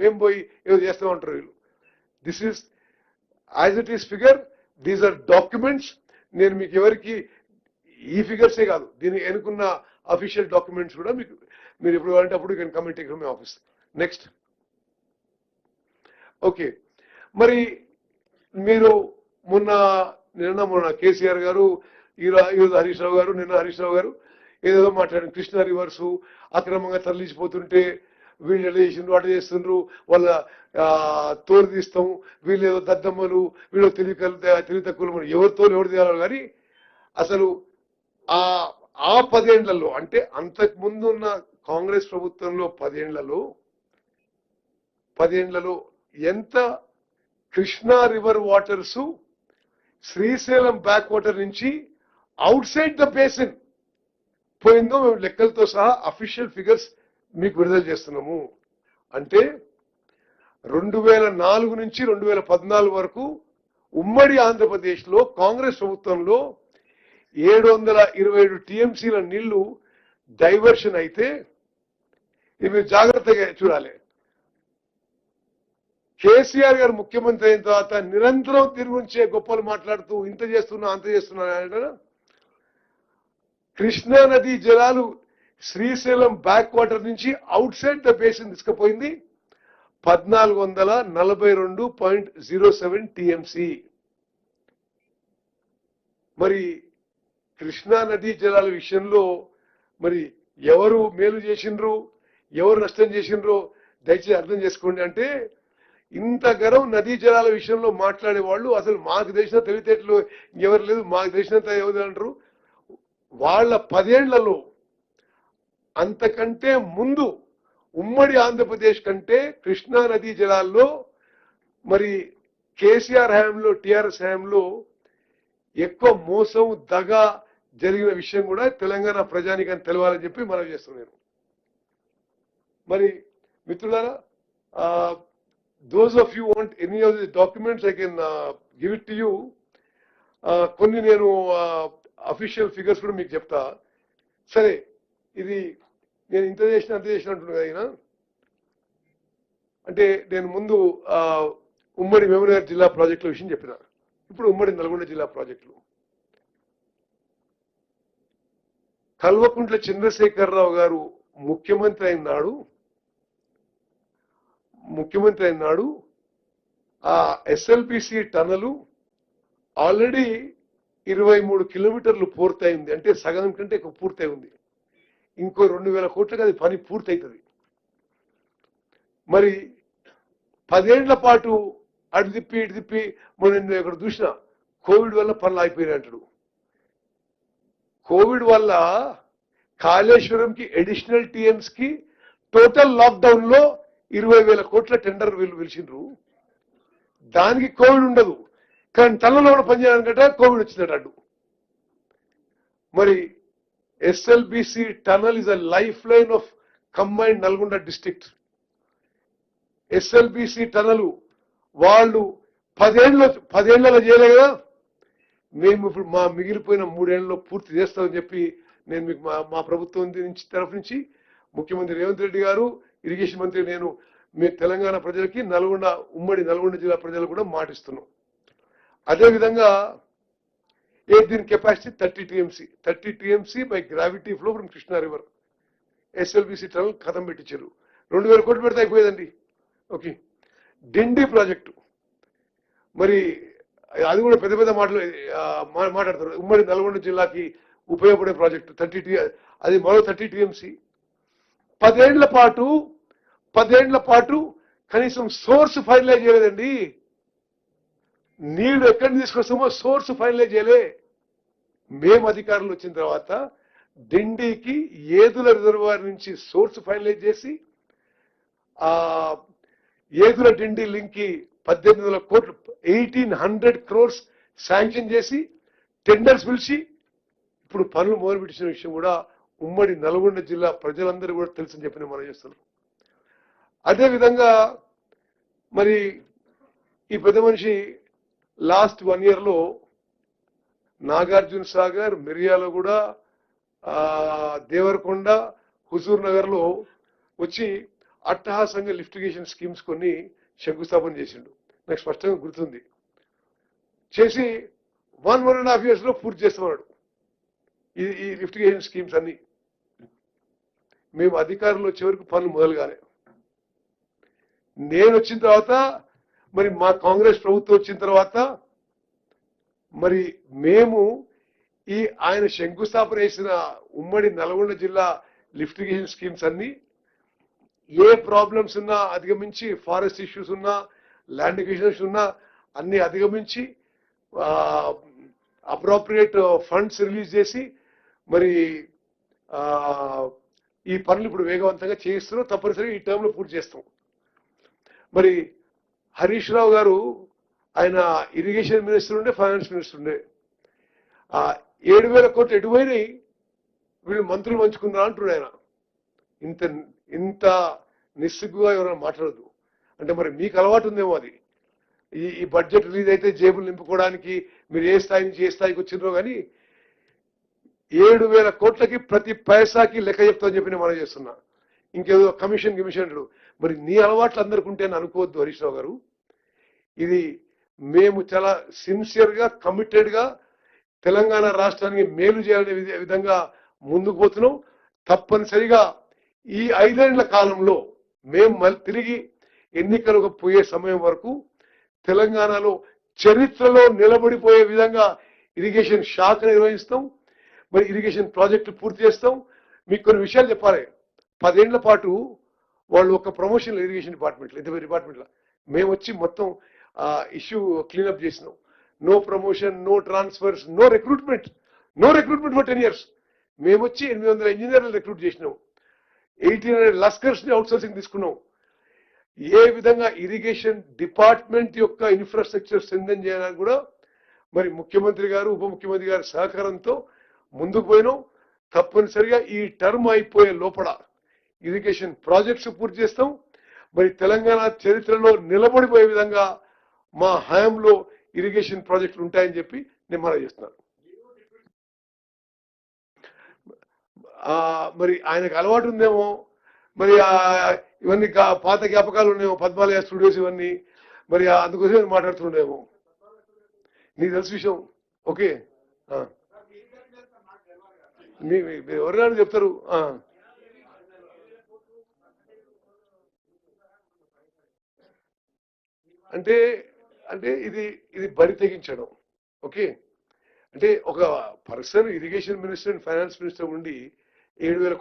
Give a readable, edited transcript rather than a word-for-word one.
మేము పోయి ఏదో చేస్తామంటారు వీళ్ళు. This is as it is figure, these are documents. నేను మీకు ఎవరికి ఈ ఫిగర్సే కాదు, దీన్ని ఎన్నుకున్న అఫీషియల్ డాక్యుమెంట్స్ కూడా మీకు మీరు ఎప్పుడు అంటే అప్పుడు can come and take from my office. Next. Okay, మరి మీరు మొన్న కేసీఆర్ గారు, ఈరోజు హరీష్ రావు గారు, నిన్న హరీష్ రావు గారు ఏదేదో మాట్లాడారు. కృష్ణా రివర్సు అక్రమంగా తరలించిపోతుంటే వీళ్ళు ఎలా చేసిండ్రు, అటు చేస్తుండ్రు, వాళ్ళ తోలు తీస్తాం, వీళ్ళు ఏదో దద్దమ్మలు, వీళ్ళు తెలివి తక్కువలు, ఎవరు తేవాలి. కానీ అసలు ఆ 10 ఏళ్లలో, అంటే అంతకుముందు ఉన్న కాంగ్రెస్ ప్రభుత్వంలో 10 ఏళ్లలో ఎంత Krishna river waters Srisailam backwater నుంచి అవుట్ సైడ్ ద బేసిన్ పోయిందో మేము లెక్కలతో సహా అఫీషియల్ ఫిగర్స్ మీకు విడుదల చేస్తున్నాము. అంటే 2004 నుంచి 2014 వరకు ఉమ్మడి ఆంధ్రప్రదేశ్ లో కాంగ్రెస్ ప్రభుత్వంలో 727 టీఎంసీల నీళ్లు డైవర్షన్ అయితే, ఇది మీరు జాగ్రత్తగా చూడాలి. కేసీఆర్ గారు ముఖ్యమంత్రి అయిన తర్వాత నిరంతరం తిరుగుంచే గొప్పలు మాట్లాడుతూ ఇంత చేస్తున్నా అంత చేస్తున్నా అంటే, కృష్ణా నదీ జలాలు శ్రీశైలం బ్యాక్ వాటర్ నుంచి అవుట్ సైడ్ ద బేసిన్ తీసుకుపోయింది 1442.07 టీఎంసీ. మరి కృష్ణా నదీ జలాల విషయంలో మరి ఎవరు మేలు చేసిండ్రు, ఎవరు నష్టం చేసిండ్రో దయచేసి అర్థం చేసుకోండి. అంటే ఇంత గరం నదీ జలాల విషయంలో మాట్లాడే వాళ్ళు అసలు మాకు తెలిసిన తెలివితేటలు ఎవరు లేదు, మాకు తెలిసినంత ఎవరు అంటారు. వాళ్ళ 10 ఏళ్లలో అంతకంటే ముందు ఉమ్మడి ఆంధ్రప్రదేశ్ కంటే కృష్ణా నదీ జలాల్లో మరి కేసీఆర్ హయాంలో, టిఆర్ఎస్ హయాంలో ఎక్కువ మోసం దగా జరిగిన విషయం కూడా తెలంగాణ ప్రజానికాన్ని తెలవాలని చెప్పి మనం చేస్తున్నాను. మరి మిత్రులారా, those of you want any of the documents, I can give it to you. కొన్ని నేను అఫీషియల్ ఫిగర్స్ కూడా మీకు చెప్తా. సరే, ఇది నేను ఇంత చేసిన అంత చేసిన అంటున్నా కదా ఆయన. అంటే నేను ముందు ఉమ్మడి మహబూబ్నగర్ జిల్లా ప్రాజెక్టుల విషయం చెప్పిన. ఇప్పుడు ఉమ్మడి నల్గొండ జిల్లా ప్రాజెక్టులు. కల్వకుంట్ల చంద్రశేఖరరావు గారు ముఖ్యమంత్రి అయిన నాడు ఆ ఎస్ఎల్బిసి టనలు ఆల్రెడీ 23 కిలోమీటర్లు పూర్తయింది. అంటే సగం కంటే ఎక్కువ పూర్తయి ఉంది. ఇంకో 2000 కోట్లకి అది పని పూర్తవుతుంది. మరి 10 ఏళ్ల పాటు అటు తిప్పి ఇటు తిప్పి మనం ఇక్కడ చూసిన కోవిడ్ వల్ల పనులు ఆగిపోయినాయి అంటాడు. కోవిడ్ వల్ల కాళేశ్వరంకి అడిషనల్ టీఎంస్ కి టోటల్ లాక్డౌన్ లో 20,000 కోట్ల టెండర్ వీళ్ళు పిలిచిండ్రు. దానికి కోవిడ్ ఉండదు, కానీ తనలో కూడా పనిచేయాలనుకుంటే కోవిడ్ వచ్చిందట అడ్డు. మరి SLBC tunnel is a life line of combined Nalgonda district. SLBC tunnel వాళ్ళు 10 ఏళ్లలో చేయలే కదా, మేము ఇప్పుడు మా మిగిలిపోయిన 3 ఏళ్లలో పూర్తి చేస్తామని చెప్పి నేను మీకు మా ప్రభుత్వం నుంచి తరఫు నుంచి ముఖ్యమంత్రి రేవంత్ రెడ్డి గారు, ఇరిగేషన్ మంత్రి నేను మీ తెలంగాణ ప్రజలకి ఉమ్మడి నల్గొండ జిల్లా ప్రజలు కూడా మాటిస్తున్నాం. అదేవిధంగా దీని capacity 30 TMC by gravity flow from Krishna river. SLBC tunnel కథం పెట్టించారు. 2000 కోట్లు పెడితే అయిపోయేదండి. ఓకే, డిండి ప్రాజెక్టు మరి అది కూడా పెద్ద పెద్ద మాట్లాడతారు. ఉమ్మడి నల్గొండ జిల్లాకి ఉపయోగపడే ప్రాజెక్టు అది మరో 30 టీఎంసీ. 10 ఏళ్ల పాటు కనీసం సోర్స్ ఫైనలైజ్ చేయలేదండి. నీళ్లు ఎక్కడి నుంచి తీసుకొస్తామో సోర్స్ ఫైనలైజ్ చేయలే. మేము అధికారులు వచ్చిన తర్వాత డిండికి ఏదుల రిజర్వాయర్ నుంచి సోర్స్ ఫైనలైజ్ చేసి ఏదుల డిండి లింక్ కి 1800 కోట్లు 1800 crores శాంక్షన్ చేసి టెండర్స్ పిలిచి ఇప్పుడు పనులు మొదలుపెట్టిన విషయం కూడా ఉమ్మడి నల్గొండ జిల్లా ప్రజలందరూ కూడా తెలుసని చెప్పి మనం చేస్తున్నాం. అదేవిధంగా మరి ఈ పెద్ద మనిషి లాస్ట్ 1 year లో నాగార్జున సాగర్, మిర్యాలగూడ, దేవరకొండ, హుజూర్ నగర్ లో వచ్చి అట్టహాసంగా లిఫ్టిగేషన్ స్కీమ్స్ కొన్ని శంకుస్థాపన చేసిండు. నాకు స్పష్టంగా గుర్తుంది. చేసి 1.5 years లో పూర్తి చేస్తున్నాడు ఈ లిఫ్టిగేషన్ స్కీమ్స్ అన్ని. మేము అధికారంలో వచ్చే వరకు పనులు మొదలు కాలే. నేను వచ్చిన తర్వాత మరి మా కాంగ్రెస్ ప్రభుత్వం వచ్చిన తర్వాత మరి మేము ఆయన శంకుస్థాపన చేసిన ఉమ్మడి నల్గొండ జిల్లా లిఫ్టిగేషన్ స్కీమ్స్ అన్ని ఏ ప్రాబ్లమ్స్ ఉన్నా అధిగమించి, ఫారెస్ట్ ఇష్యూస్ ఉన్నా, ల్యాండ్ ఎక్విజిషన్స్ ఉన్నా అన్ని అధిగమించి అప్రోప్రియేట్ ఫండ్స్ రిలీజ్ చేసి మరి ఈ పనులు ఇప్పుడు వేగవంతంగా చేయిస్తున్నాం. తప్పనిసరిగా ఈ టర్మ్ లో పూర్తి చేస్తాం. మరి హరీష్ రావు గారు ఆయన ఇరిగేషన్ మినిస్టర్ ఉండే, ఫైనాన్స్ మినిస్టర్ ఉండే. 7,000 కోట్లు ఎటువైనాయి వీళ్ళు మంత్రులు పంచుకున్నా అంటున్నాడు ఆయన. ఇంత ఇంత నిస్సిగ్గుగా ఎవరైనా మాట్లాడదు అంటే మరి మీకు అలవాటు ఉందేమో అది. ఈ బడ్జెట్ రిలీజ్ అయితే జేబులు నింపుకోవడానికి మీరు ఏ స్థాయి నుంచి ఏ స్థాయికి వచ్చిందో కానీ 7,000 కోట్లకి ప్రతి పైసాకి లెక్క చెప్తామని చెప్పి నేను మనం చేస్తున్నా. ఇంకేదో కమిషన్లు మరి నీ అలవాట్లు అందరికి ఉంటేనే అనుకోవద్దు హరీష్ రావు గారు. ఇది మేము చాలా సిన్సియర్ గా కమిటెడ్ గా తెలంగాణ రాష్ట్రానికి మేలు చేయాలనే విధంగా ముందుకు పోతున్నాం. తప్పనిసరిగా ఈ 5 ఏళ్ల కాలంలో మేము మళ్ళీ తిరిగి ఎన్నికలకు పోయే సమయం వరకు తెలంగాణలో చరిత్రలో నిలబడిపోయే విధంగా ఇరిగేషన్ శాఖ నిర్వహిస్తాం. మరి ఇరిగేషన్ ప్రాజెక్టు పూర్తి చేస్తాం. మీకు కొన్ని విషయాలు చెప్పాలి. 10 ఏళ్ల పాటు వాళ్ళు ఒక ప్రమోషన్ ఇరిగేషన్ డిపార్ట్మెంట్లో మేము వచ్చి మొత్తం ఇష్యూ క్లీనప్ చేసినాం. No promotion, no transfers, no recruitment for 10 years. మేము వచ్చి 800 ఇంజనీర్లు రిక్రూట్ చేసినాం. 1,800 లస్కర్స్ ని అవుట్సోర్సింగ్ తీసుకున్నాం. ఏ విధంగా ఇరిగేషన్ డిపార్ట్మెంట్ యొక్క ఇన్ఫ్రాస్ట్రక్చర్ స్ట్రెంథెన్ చేయడానికి కూడా మరి ముఖ్యమంత్రి గారు, ఉప ముఖ్యమంత్రి గారి సహకారంతో ముందుకు పోయినాం. తప్పనిసరిగా ఈ టర్మ్ అయిపోయే లోపల ఇరిగేషన్ ప్రాజెక్ట్స్ పూర్తి చేస్తాం. మరి తెలంగాణ చరిత్రలో నిలబడిపోయే విధంగా మా హయాంలో ఇరిగేషన్ ప్రాజెక్టులు ఉంటాయని చెప్పి నేను మనం చేస్తున్నాను. మరి ఆయనకు అలవాటు ఉందేమో, మరి ఇవన్నీ పాత జ్ఞాపకాలు ఉన్నాయేమో, పద్మాలయ స్టూడియోస్ ఇవన్నీ, మరి అందుకోసం మాట్లాడుతుండేమో. నీకు తెలుసు విషయం. ఓకే, ఎవరైనా చెప్తారు. అంటే అంటే ఇది బరి తెగించడం. ఓకే, అంటే ఒక person irrigation minister and finance minister ఉండి 7,000